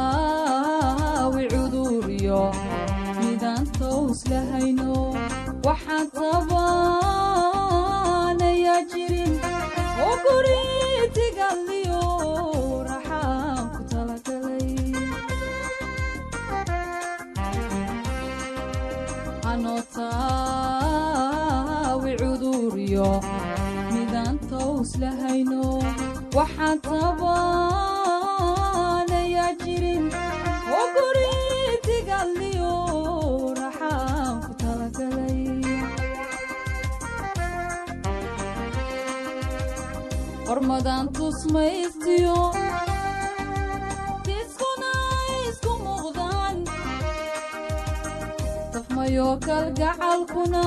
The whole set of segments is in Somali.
anotaawi cuduriyo midaan toos lahayno waxaan tabaanayaa jirin oo guritigaliyo raxaan ku talagalay anotaawi cuduriyo midaan toos lahayno waxaan tabaanayaa jirin oo guritigaliyo raxaan ku talagalay hormadaan tusmaystiyo tiskuna isku muuqdaan tafmayo kalgacalkuna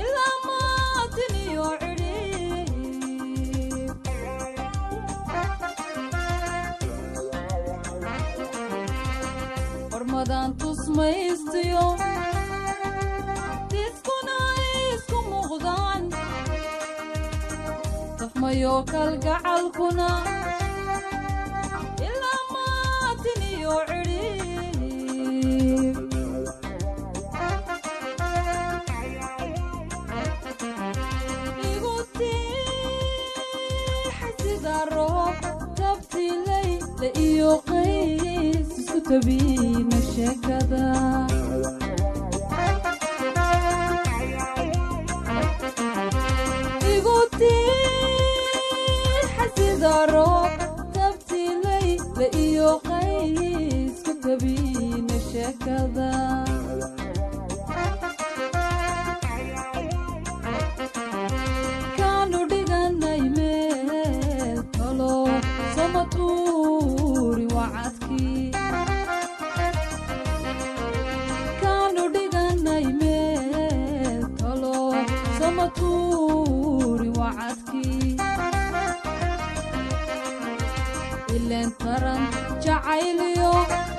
ilaa maatiniyo hormadaan tusmaystiyo tiskuna isku muuqdaan tafmayo kalgacalkuna ilaa maatiniyo cidhiib igu tiixa sida roob tabtilay la iyo qays isku tabiina sheekada igu tiixa sida roob tabtilay la iyo qays isku tabiina sheekada kaanu dhiganay meel talo samatuuri wacadkii kaanu dhiganay meel talo samatuuri wacadkii ileen taran jacayliyo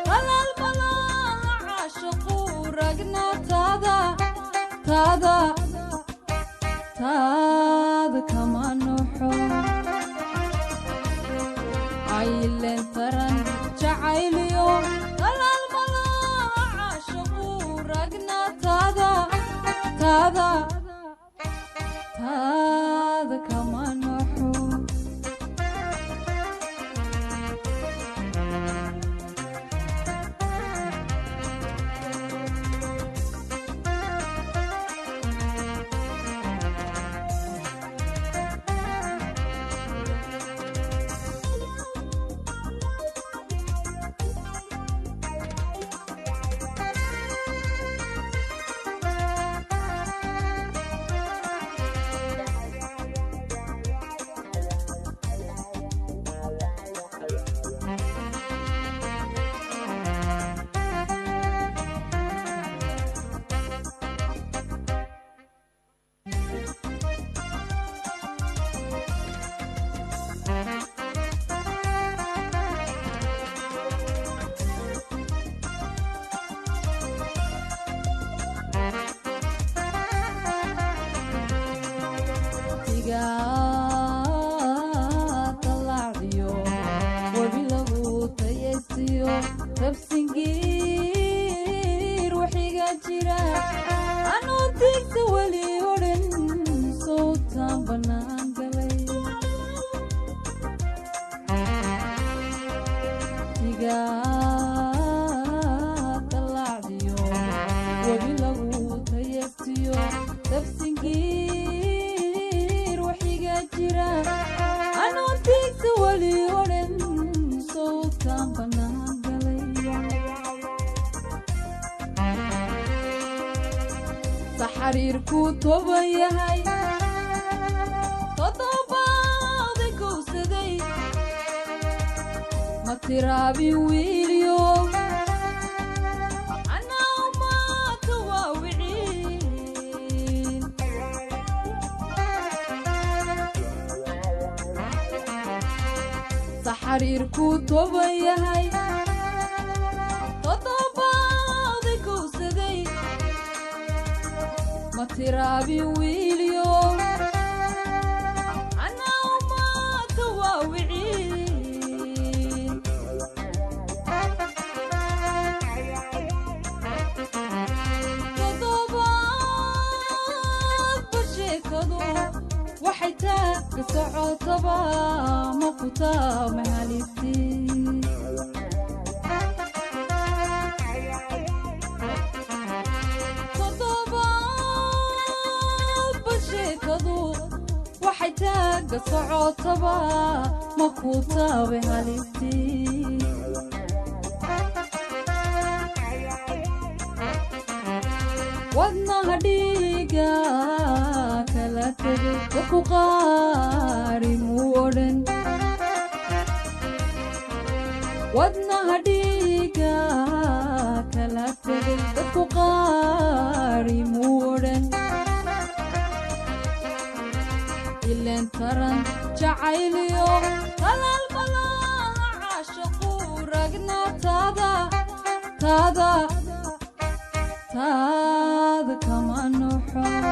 qalal malaha caashaqu ragna taada kama noxo ileen taran jacayliyo qalal malaha caashaqu ragna taada kama noxo talacdiyo wabi lagu tayaystiyo rabsingiir waxiga jira anuu tigta weli odhan sowtaan bannaan galay talacdiyo wabi lagu tayaystiyo rabsingiir waxiga jira anuu tigta weli odhan sowtaan bannaan galay saxariirku toban yahay toddobaada gowsaday ma tiraabin wiilyo anaa maata waa wiciin saxariirku toban yahay toddobaada gowsaday ma tiraabin wiilyo anaa maata waa wiciin وحيتك صعوتبا مقطع مهاليتي وحيتك صعوتبا مقطع مهاليتي wadnaha dhiiga kala tegay dadku qaari muu odhan wadnaha dhiiga kala tegay dadku qaari muu odhan ileen taran jacayliyo talaalbalaha caashaqu ragna taada كمان حب